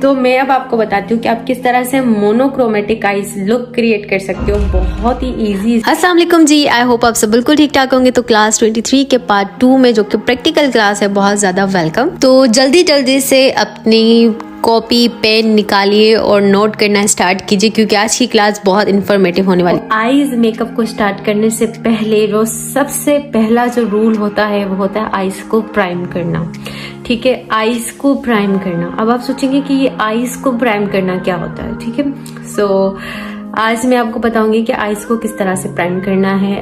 तो मैं अब आपको बताती हूँ कि आप किस तरह से मोनोक्रोमेटिक आईज लुक क्रिएट कर सकते हो, बहुत ही इजी। अस्सलाम वालेकुम जी, आई होप आप सब बिल्कुल ठीक ठाक होंगे। तो क्लास 23 के पार्ट 2 में जो कि प्रैक्टिकल क्लास है, बहुत ज़्यादा वेलकम। तो जल्दी से अपनी कॉपी पेन निकालिए और नोट करना स्टार्ट कीजिए, क्योंकि आज की क्लास बहुत इन्फॉर्मेटिव होने वाली है। आईज मेकअप को स्टार्ट करने से पहले वो सबसे पहला जो रूल होता है वो होता है आईज को प्राइम करना। ठीक है, आईज को प्राइम करना। अब आप सोचेंगे कि ये आईज को प्राइम करना क्या होता है। ठीक है, सो आज मैं आपको बताऊंगी कि आईज को किस तरह से प्राइम करना है,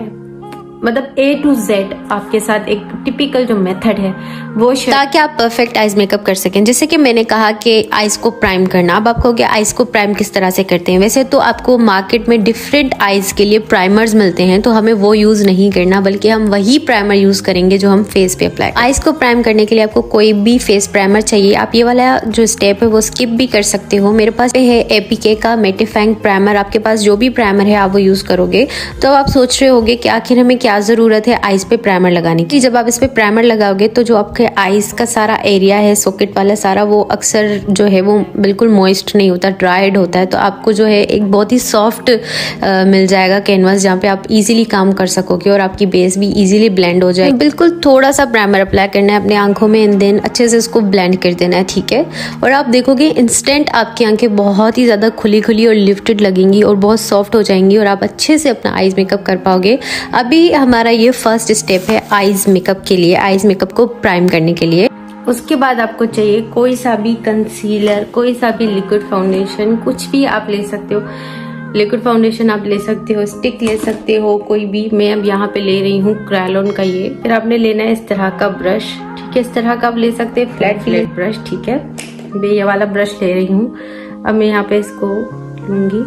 मतलब A to Z आपके साथ एक टिपिकल जो मेथड है वो, ताकि आप परफेक्ट आईज मेकअप कर सकें। जैसे कि मैंने कहा कि आईज को प्राइम करना। अब आप कहोगे आईज को प्राइम किस तरह से करते हैं। वैसे तो आपको मार्केट में डिफरेंट आईज के लिए प्राइमर्स मिलते हैं, तो हमें वो यूज नहीं करना, बल्कि हम वही प्राइमर यूज करेंगे जो हम फेस पे अप्लाई। आईज को प्राइम करने के लिए आपको कोई भी फेस प्राइमर चाहिए। आप ये वाला जो स्टेप है वो स्किप भी कर सकते हो। मेरे पास है एपीके का मैटिफाइंग प्राइमर। आपके पास जो भी प्राइमर है आप वो यूज करोगे। तो आप सोच रहे होगे कि आखिर हमें क्या जरूरत है आईज पे प्राइमर लगाने की। जब आप इस पे प्राइमर लगाओगे तो जो आपके आईज का सारा एरिया है, सॉकेट वाला सारा, वो अक्सर जो है वो बिल्कुल मॉइस्ट नहीं होता, ड्राइड होता है। तो आपको जो है एक बहुत ही सॉफ्ट मिल जाएगा कैनवास, जहाँ पे आप इजीली काम कर सकोगे और आपकी बेस भी इजीली ब्लेंड हो जाएगी। बिल्कुल थोड़ा सा प्राइमर अप्लाई करना है अपने आंखों में, एंड देन अच्छे से इसको ब्लेंड कर देना है। ठीक है, और आप देखोगे इंस्टेंट आपकी आंखें बहुत ही ज्यादा खुली और लिफ्टेड लगेंगी और बहुत सॉफ्ट हो जाएंगी और आप अच्छे से अपना आईज मेकअप कर पाओगे। अभी हमारा ये फर्स्ट स्टेप है आईज मेकअप के लिए, आईज मेकअप को प्राइम करने के लिए। उसके बाद आपको चाहिए कोई सा भी कंसीलर, कोई सा भी लिक्विड फाउंडेशन, कुछ भी आप ले सकते हो। लिक्विड फाउंडेशन आप ले सकते हो, स्टिक ले सकते हो, कोई भी। मैं अब यहाँ पे ले रही हूँ क्रायोन का ये। फिर आपने लेना है इस तरह का ब्रश। ठीक है, इस तरह का आप ले सकते हैं फ्लैट ब्रश। ठीक है, मैं ये वाला ब्रश ले रही हूँ। अब मैं यहाँ पे इसको लूंगी।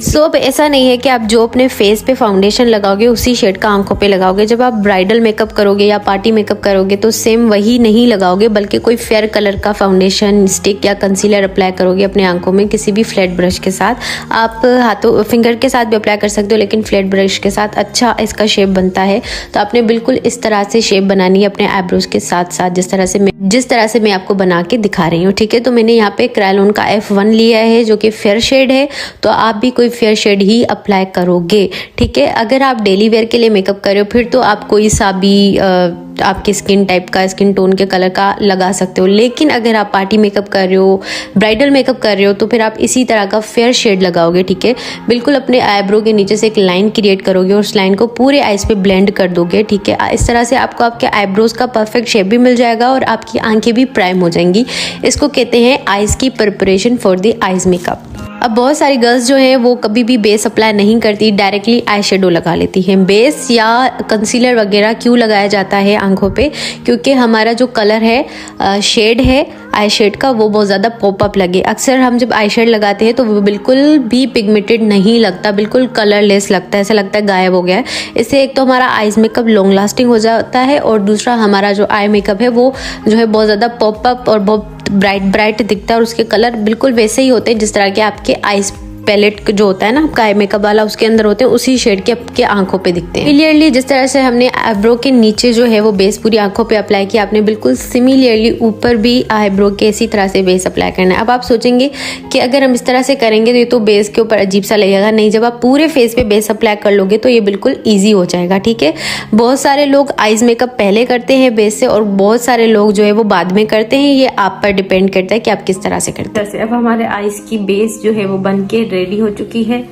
सो ऐसा नहीं है कि आप जो अपने फेस पे फाउंडेशन लगाओगे उसी शेड का आंखों पे लगाओगे। जब आप ब्राइडल मेकअप करोगे या पार्टी मेकअप करोगे तो सेम वही नहीं लगाओगे, बल्कि कोई फेयर कलर का फाउंडेशन, स्टिक या कंसीलर अप्लाई करोगे अपने आंखों में किसी भी फ्लैट ब्रश के साथ। आप हाथों फिंगर के साथ भी अप्लाई कर सकते हो, लेकिन फ्लैट ब्रश के साथ अच्छा इसका शेप बनता है। तो आपने बिल्कुल इस तरह से शेप बनानी है अपने आईब्रोज के साथ साथ, जिस तरह से मैं आपको बना के दिखा रही हूँ। ठीक है, तो मैंने यहाँ पे क्रायोन का F1 लिया है जो कि फेयर शेड है। तो आप भी कोई फेयर शेड ही अप्लाई करोगे। ठीक है, अगर आप डेली वेयर के लिए मेकअप कर रहे हो फिर तो आप कोई सा भी आपकी स्किन टाइप का, स्किन टोन के कलर का लगा सकते हो। लेकिन अगर आप पार्टी मेकअप कर रहे हो, ब्राइडल मेकअप कर रहे हो, तो फिर आप इसी तरह का फेयर शेड लगाओगे। ठीक है, बिल्कुल अपने आईब्रो के नीचे से एक लाइन क्रिएट करोगे और उस लाइन को पूरे आईज पे ब्लेंड कर दोगे। ठीक है, इस तरह से आपको आपके आईब्रोज का परफेक्ट शेप भी मिल जाएगा और आपकी आंखें भी प्राइम हो जाएंगी। इसको कहते हैं आईज की preparation for the eyes makeup. अब बहुत सारी गर्ल्स जो हैं वो कभी भी बेस अप्लाई नहीं करती, डायरेक्टली आई शेडो लगा लेती हैं। बेस या कंसीलर वगैरह क्यों लगाया जाता है आंखों पे? क्योंकि हमारा जो कलर है, शेड है आई शेड का, वो बहुत ज़्यादा पॉपअप लगे। अक्सर हम जब आई शेड लगाते हैं तो वो बिल्कुल भी पिगमेंटेड नहीं लगता, बिल्कुल कलरलेस लगता है, ऐसा लगता है गायब हो गया है। इससे एक तो हमारा आईज मेकअप लॉन्ग लास्टिंग हो जाता है, और दूसरा हमारा जो आई मेकअप है वो जो है बहुत ज़्यादा पॉपअप और बहुत ब्राइट दिखता है, और उसके कलर बिल्कुल वैसे ही होते हैं जिस तरह के आपके आईज पैलेट जो होता है ना आपका आई मेकअप वाला, उसके अंदर होते हैं, उसी शेड के आपके आंखों पे दिखते हैं। सिमिलरली जिस तरह से हमने आईब्रो के नीचे जो है वो बेस पूरी आंखों पे अप्लाई किया, आपने बिल्कुल सिमिलरली ऊपर भी आईब्रो के इसी तरह से बेस अप्लाई करना है। अब आप सोचेंगे कि अगर हम इस तरह से करेंगे तो ये तो बेस के ऊपर अजीब सा लगेगा। नहीं, जब आप पूरे फेस पे बेस अप्लाई कर लोगे तो ये बिल्कुल ईजी हो जाएगा। ठीक है, बहुत सारे लोग आईज मेकअप पहले करते हैं बेस से, और बहुत सारे लोग जो है वो बाद में करते हैं। ये आप पर डिपेंड करता है कि आप किस तरह से करते हैं। अब हमारे आईज की बेस जो है वो बन के रेडी हो चुकी है।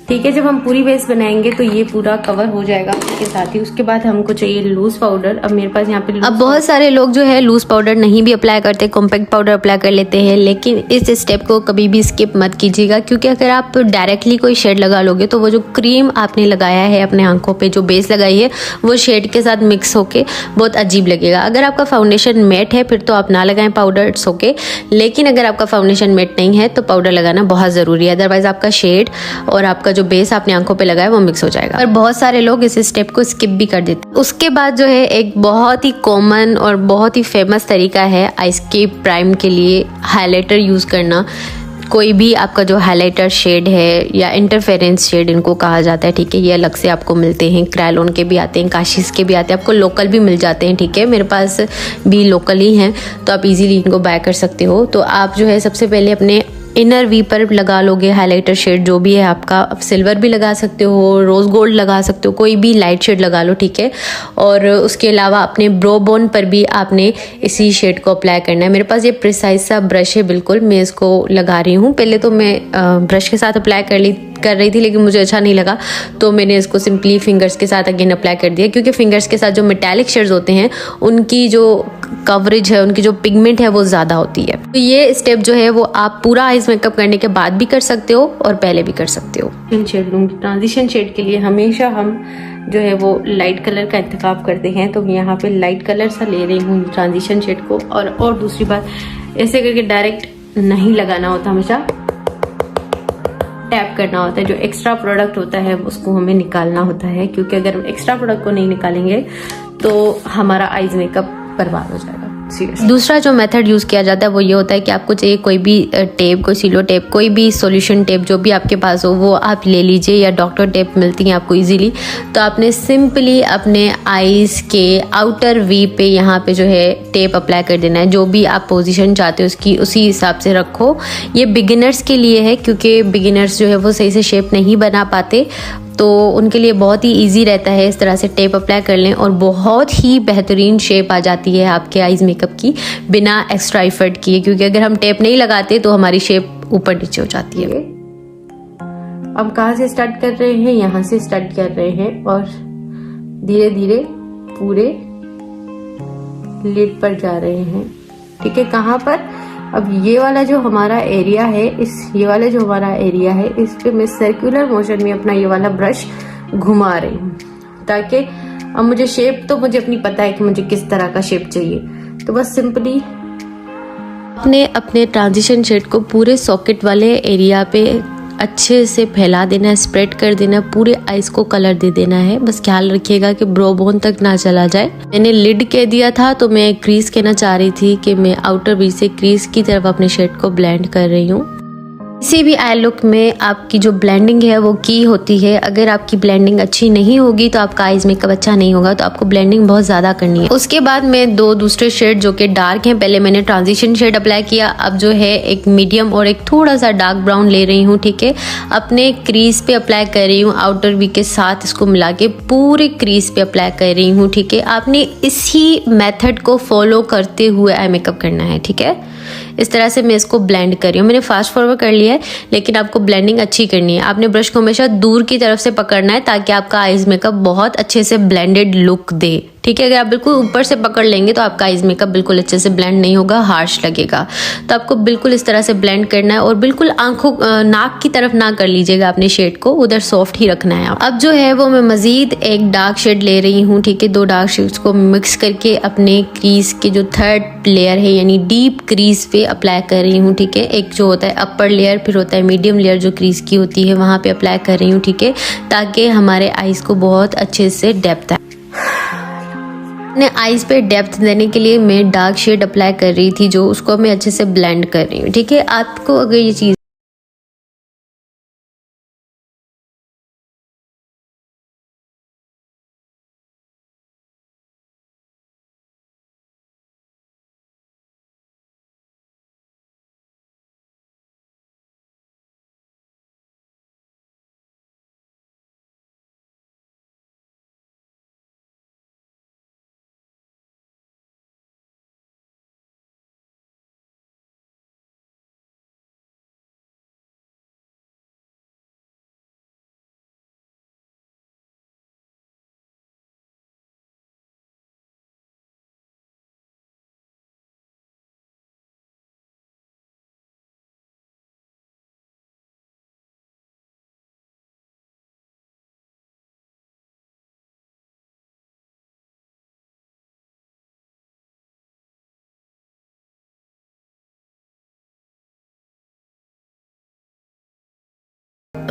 ठीक है, जब हम पूरी बेस बनाएंगे तो ये पूरा कवर हो जाएगा उसके साथ ही। उसके बाद हमको चाहिए लूज पाउडर। अब मेरे पास यहाँ पे अब बहुत सारे लोग जो है लूज पाउडर नहीं भी अप्लाई करते, कॉम्पैक्ट पाउडर अप्लाई कर लेते हैं। लेकिन इस स्टेप को कभी भी स्किप मत कीजिएगा, क्योंकि अगर आप डायरेक्टली कोई शेड लगा लोगे तो वो जो क्रीम आपने लगाया है अपने आंखों पे, जो बेस लगाई है, वो शेड के साथ मिक्स होके बहुत अजीब लगेगा। अगर आपका फाउंडेशन मैट है फिर तो आप ना लगाएं पाउडर, इट्स ओके। लेकिन अगर आपका फाउंडेशन मैट नहीं है तो पाउडर लगाना बहुत जरूरी है, अदरवाइज आपका शेड और आपका जो बेस आपने आंखों पे लगाया वो मिक्स हो जाएगा। और बहुत सारे लोग इस स्टेप को स्किप भी कर देते हैं। उसके बाद जो है एक बहुत ही कॉमन और बहुत ही फेमस तरीका है आईज के प्राइम के लिए हाइलाइटर यूज करना। कोई भी आपका जो हाइलाइटर शेड है या इंटरफेरेंस शेड इनको कहा जाता है, ठीक है, ये अलग से आपको मिलते हैं। क्रायोन के भी आते हैं, काशिश के भी आते हैं, आपको लोकल भी मिल जाते हैं, ठीक है। मेरे पास भी लोकल ही हैं, तो आप इजीली इनको बाय कर सकते हो। तो आप जो है सबसे पहले अपने इनर वी पर लगा लोगे हाइलाइटर शेड जो भी है आपका। आप सिल्वर भी लगा सकते हो, रोज गोल्ड लगा सकते हो, कोई भी लाइट शेड लगा लो, ठीक है। और उसके अलावा अपने ब्रो बोन पर भी आपने इसी शेड को अप्लाई करना है। मेरे पास ये प्रिसाइज सा ब्रश है, बिल्कुल मैं इसको लगा रही हूँ। पहले तो मैं ब्रश के साथ अप्लाई कर रही थी, लेकिन मुझे अच्छा नहीं लगा, तो मैंने इसको सिंपली फिंगर्स के साथ अगेन अप्लाई कर दिया, क्योंकि फिंगर्स के साथ जो मेटालिक शेड्स होते हैं उनकी जो कवरेज है, उनकी जो पिगमेंट है वो ज़्यादा होती है। तो ये स्टेप जो है वो आप पूरा आइज मेकअप करने के बाद भी कर सकते हो और पहले भी कर सकते हो। शेड लूंगी। ट्रांजिशन शेड के लिए हमेशा हम जो है वो लाइट कलर का इंतखाब करते हैं, तो मैं यहाँ पे लाइट कलर सा ले रही हूँ ट्रांजिशन शेड को। और दूसरी बात, ऐसे करके डायरेक्ट नहीं लगाना होता, हमेशा टैप करना होता है। जो एक्स्ट्रा प्रोडक्ट होता है उसको हमें निकालना होता है, क्योंकि अगर हम एक्स्ट्रा प्रोडक्ट को नहीं निकालेंगे तो हमारा आईज मेकअप बर्बाद हो जाएगा। दूसरा जो मेथड यूज़ किया जाता है वो ये होता है कि आपको चाहिए कोई भी टेप, कोई सिलो टेप, कोई भी सॉल्यूशन टेप जो भी आपके पास हो वो आप ले लीजिए, या डॉक्टर टेप मिलती हैं आपको इजीली। तो आपने सिंपली अपने आईज के आउटर वी पे यहाँ पे जो है टेप अप्लाई कर देना है। जो भी आप पोजीशन चाहते हो उसकी उसी हिसाब से रखो। ये बिगिनर्स के लिए है, क्योंकि बिगिनर्स जो है वो सही से शेप नहीं बना पाते, तो उनके लिए बहुत ही इजी रहता है इस तरह से टेप अप्लाई कर लें और बहुत ही बेहतरीन शेप आ जाती है आपके आईज मेकअप की बिना एक्स्ट्रा एफर्ट किए। क्योंकि अगर हम टेप नहीं लगाते तो हमारी शेप ऊपर नीचे हो जाती है। अब कहाँ से स्टार्ट कर रहे हैं? यहाँ से स्टार्ट कर रहे हैं और धीरे धीरे पूरे लिड पर जा रहे हैं, ठीक है। कहाँ पर? अब ये वाला जो हमारा एरिया है, ये वाला जो हमारा एरिया है, इस पे मैं सर्कुलर मोशन में अपना ये वाला ब्रश घुमा रही हूँ, ताकि अब मुझे शेप तो मुझे अपनी पता है कि मुझे किस तरह का शेप चाहिए। तो बस सिंपली अपने ट्रांजिशन शेड को पूरे सॉकेट वाले एरिया पे अच्छे से फैला देना है, स्प्रेड कर देना है, पूरे आइज को कलर दे देना है। बस ख्याल रखिएगा कि ब्रो बोन तक ना चला जाए। मैंने लिड कह दिया था, तो मैं क्रीज कहना चाह रही थी कि मैं आउटर वी से क्रीज की तरफ अपने शेड को ब्लेंड कर रही हूँ। किसी भी आई लुक में आपकी जो ब्लेंडिंग है वो की होती है। अगर आपकी ब्लेंडिंग अच्छी नहीं होगी तो आपका आईज मेकअप अच्छा नहीं होगा, तो आपको ब्लेंडिंग बहुत ज़्यादा करनी है। उसके बाद मैं दो दूसरे शेड जो कि डार्क हैं, पहले मैंने ट्रांजिशन शेड अप्लाई किया, अब जो है एक मीडियम और एक थोड़ा सा डार्क ब्राउन ले रही हूँ, ठीक है। अपने क्रीज पे अप्लाई कर रही हूँ, आउटर वी के साथ इसको मिला के पूरे क्रीज पे अप्लाई कर रही हूँ, ठीक है। आपने इसी मेथड को फॉलो करते हुए आई मेकअप करना है, ठीक है। इस तरह से मैं इसको ब्लेंड कर रही हूँ। मैंने फास्ट फॉरवर्ड कर लिया है, लेकिन आपको ब्लेंडिंग अच्छी करनी है। आपने ब्रश को हमेशा दूर की तरफ से पकड़ना है ताकि आपका आईज मेकअप बहुत अच्छे से ब्लेंडेड लुक दे, ठीक है। अगर आप बिल्कुल ऊपर से पकड़ लेंगे तो आपका आईज मेकअप बिल्कुल अच्छे से ब्लेंड नहीं होगा, हार्श लगेगा। तो आपको बिल्कुल इस तरह से ब्लेंड करना है और बिल्कुल आंखों नाक की तरफ ना कर लीजिएगा अपने शेड को, उधर सॉफ्ट ही रखना है। अब जो है वो मैं मजीद एक डार्क शेड ले रही हूँ, ठीक है। दो डार्क शेड्स को मिक्स करके अपने क्रीज के जो थर्ड लेयर है यानी डीप क्रीज पे अप्लाई कर रही हूँ, ठीक है। एक जो होता है अपर लेयर, फिर होता है मीडियम लेयर जो क्रीज की होती है, वहां पे अप्लाई कर रही हूँ, ठीक है, ताकि हमारे आईज को बहुत अच्छे से डेप्थ आए। अपने आईज पे डेप्थ देने के लिए मैं डार्क शेड अप्लाई कर रही थी, जो उसको मैं अच्छे से ब्लेंड कर रही हूँ, ठीक है। आपको अगर ये चीज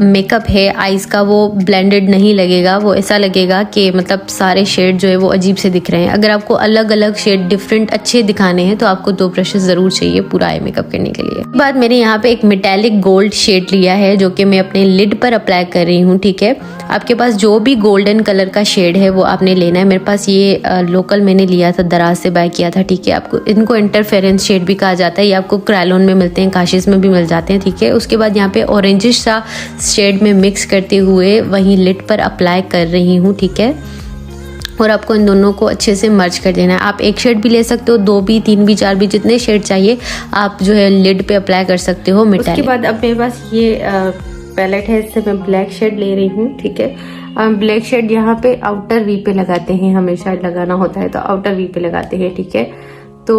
मेकअप है आईज का वो ब्लेंडेड नहीं लगेगा, वो ऐसा लगेगा कि मतलब सारे शेड जो है वो अजीब से दिख रहे हैं। अगर आपको अलग अलग शेड डिफरेंट अच्छे दिखाने हैं तो आपको 2 ब्रशेस ज़रूर चाहिए पूरा आई मेकअप करने के लिए। बाद मैंने यहाँ पे एक मेटेलिक गोल्ड शेड लिया है जो कि मैं अपने लिड पर अप्लाई कर रही हूँ, ठीक है। आपके पास जो भी गोल्डन कलर का शेड है वो आपने लेना है। मेरे पास ये लोकल मैंने लिया था, दराज से बाय किया था, ठीक है। आपको इनको इंटरफेरेंस शेड भी कहा जाता है, ये आपको क्रायलॉन में मिलते हैं, काशिश में भी मिल जाते हैं, ठीक है। उसके बाद यहाँ पे ऑरेंजिश सा शेड में मिक्स करते हुए वहीं लिड पर अप्लाई कर रही हूँ, ठीक है। और आपको इन दोनों को अच्छे से मर्ज कर देना है। आप एक शेड भी ले सकते हो, 2 भी, 3 भी, 4 भी, जितने शेड चाहिए आप जो है लिड पे अप्लाई कर सकते हो मेटालिक। उसके बाद अब मेरे पास ये पैलेट है, इससे मैं ब्लैक शेड ले रही हूँ, ठीक है। ब्लैक शेड यहाँ पे आउटर वी पे लगाते हैं, हमेशा लगाना होता है तो आउटर वी पे लगाते हैं, ठीक है। तो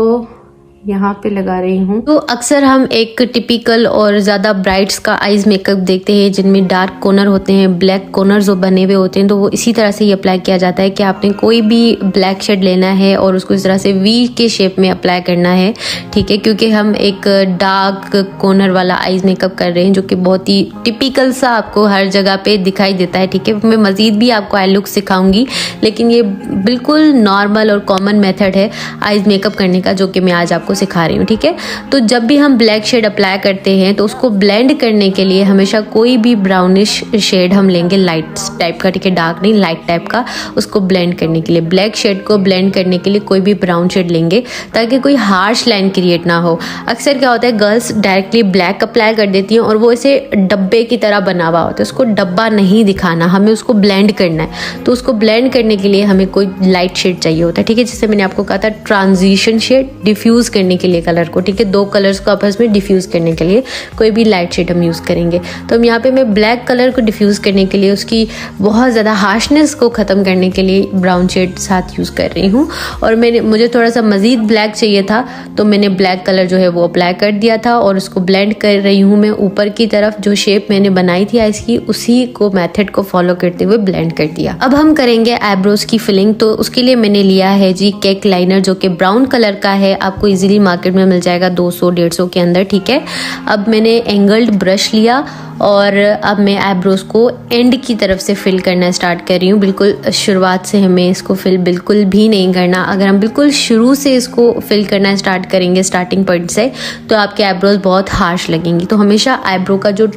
यहाँ पे लगा रही हूँ। तो अक्सर हम एक टिपिकल और ज़्यादा ब्राइट्स का आईज मेकअप देखते हैं जिनमें डार्क कॉर्नर होते हैं, ब्लैक कॉर्नर जो बने हुए होते हैं, तो वो इसी तरह से ही अप्लाई किया जाता है कि आपने कोई भी ब्लैक शेड लेना है और उसको इस तरह से वी के शेप में अप्लाई करना है, ठीक है। क्योंकि हम एक डार्क कॉर्नर वाला आईज मेकअप कर रहे हैं जो कि बहुत ही टिपिकल सा आपको हर जगह पे दिखाई देता है, ठीक है। मैं मज़ीद भी आपको आई लुक सिखाऊंगी, लेकिन ये बिल्कुल नॉर्मल और कॉमन मेथड है आईज मेकअप करने का जो कि मैं आज आपको सिखा रही हूँ, ठीक है। तो जब भी हम ब्लैक शेड अप्लाई करते हैं तो उसको ब्लेंड करने के लिए हमेशा कोई भी ब्राउनिश शेड हम लेंगे, लाइट टाइप का, ठीक है, डार्क नहीं, लाइट टाइप का, उसको ब्लेंड करने के लिए। ब्लैक शेड को ब्लेंड करने के लिए कोई भी ब्राउन शेड लेंगे ताकि कोई हार्श लाइन क्रिएट ना हो। अक्सर क्या होता है, गर्ल्स डायरेक्टली ब्लैक अप्लाई कर देती हैं और वो ऐसे डब्बे की तरह बना हुआ होता है, उसको डब्बा नहीं दिखाना, हमें उसको ब्लेंड करना है। तो उसको ब्लेंड करने के लिए हमें कोई लाइट शेड चाहिए होता है, ठीक है। जैसे मैंने आपको कहा था ट्रांजिशन शेड, डिफ्यूज करने के लिए कलर को, ठीक है, 2 कलर्स को आपस में डिफ्यूज करने के लिए कोई भी लाइट शेड हम यूज करेंगे। तो हम यहाँ पे मैं ब्लैक कलर को डिफ्यूज करने के लिए, उसकी बहुत ज्यादा हार्शनेस को खत्म करने के लिए ब्राउन शेड साथ यूज कर रही हूँ। और मुझे थोड़ा सा मजीद ब्लैक चाहिए था तो मैंने ब्लैक कलर जो है वो अप्लाई कर दिया था और उसको ब्लेंड कर रही हूँ मैं ऊपर की तरफ। जो शेप मैंने बनाई थी आईज की, उसी को मेथड को फॉलो करते हुए ब्लेंड कर दिया। अब हम करेंगे आईब्रोज की फिलिंग। तो उसके लिए मैंने लिया है जी केक लाइनर जो कि ब्राउन कलर का है, आपको इजीली मार्केट में मिल जाएगा 200-150 के अंदर, ठीक है। अब मैंने एंगल्ड ब्रश लिया और अब मैं आईब्रोज को एंड की तरफ से फिल करना स्टार्ट कर रही हूँ। बिल्कुल शुरुआत से हमें इसको फिल बिल्कुल भी नहीं करना। अगर हम बिल्कुल शुरू से इसको फिल करना स्टार्ट करेंगे स्टार्टिंग पॉइंट से, तो आपके आईब्रोज बहुत हार्श लगेंगी। तो हमेशा आईब्रो का जो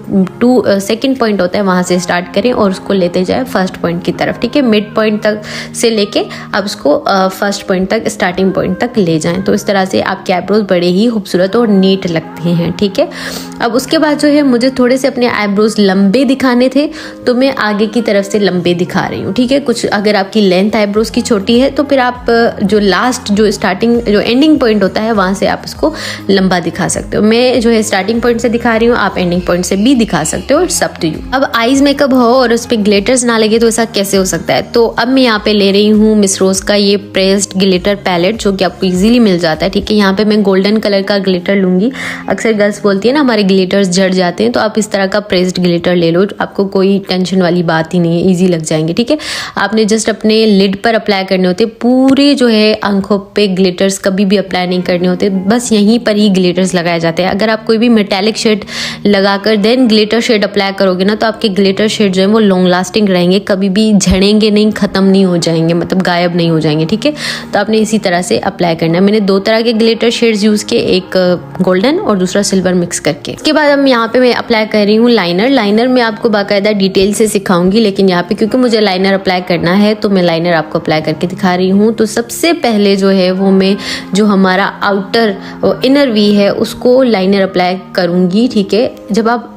सेकंड पॉइंट होता है वहां से स्टार्ट करें और उसको लेते जाए फर्स्ट पॉइंट की तरफ, ठीक है। मिड पॉइंट तक से लेके अब उसको फर्स्ट पॉइंट तक, स्टार्टिंग पॉइंट तक ले जाएं। तो इस तरह से आपके आईब्रोज बड़े ही खूबसूरत और नीट लगते हैं, ठीक है। अब उसके बाद जो है मुझे थोड़े से अपने आईब्रोज लंबे दिखाने थे तो मैं आगे की तरफ से लंबे दिखा रही हूँ, ठीक है। कुछ अगर आपकी लेंथ आईब्रोज की छोटी है तो फिर आप जो लास्ट जो स्टार्टिंग जो एंडिंग पॉइंट होता है वहां से आप इसको लंबा दिखा सकते हो। मैं जो है स्टार्टिंग पॉइंट से दिखा रही हूँ, आप एंडिंग पॉइंट से भी दिखा सकते हो, इट्स अप टू यू। अब आईज मेकअप हो और उस पर ग्लिटर्स ना लगे तो ऐसा कैसे हो सकता है। तो अब मैं यहाँ पे ले रही हूँ मिस रोज का ये प्रेस्ड ग्लिटर पैलेट जो कि आपको इजीली मिल जाता है, ठीक है। यहाँ पे मैं गोल्डन कलर का ग्लिटर लूंगी। अक्सर गर्ल्स बोलती है ना हमारे ग्लिटर्स झड़ जाते हैं, तो आप इस तरह का प्रेस्ड ग्लिटर ले लो, आपको कोई टेंशन वाली बात ही नहीं है, इजी लग जाएंगे, ठीक है। आपने जस्ट अपने लिड पर अप्लाई करने होते, पूरे जो है आंखों पे ग्लिटर्स कभी भी अप्लाई नहीं करने होते, बस यहीं पर ही ग्लिटर्स लगाए जाते हैं। अगर आप कोई भी मेटालिक शेड लगाकर देन ग्लिटर शेड अप्लाई करोगे ना तो आपके ग्लिटर शेड जो है वो लॉन्ग लास्टिंग रहेंगे, कभी भी झड़ेंगे नहीं, खत्म नहीं हो जाएंगे, मतलब गायब नहीं हो जाएंगे, ठीक है। तो आपने इसी तरह से अप्लाई करना है। मैंने 2 तरह के ग्लिटर शेड्स यूज किए, एक गोल्डन और दूसरा सिल्वर मिक्स करके। इसके बाद हम यहाँ पे मैं अप्लाई कर रही हूँ लाइनर मैं आपको बाकायदा डिटेल से सिखाऊंगी, लेकिन यहाँ पे क्योंकि मुझे लाइनर अप्लाई करना है तो मैं लाइनर आपको अप्लाई करके दिखा रही हूँ। तो सबसे पहले जो है वो मैं जो हमारा आउटर इनर वी है उसको लाइनर अप्लाई करूंगी, ठीक है। जब आप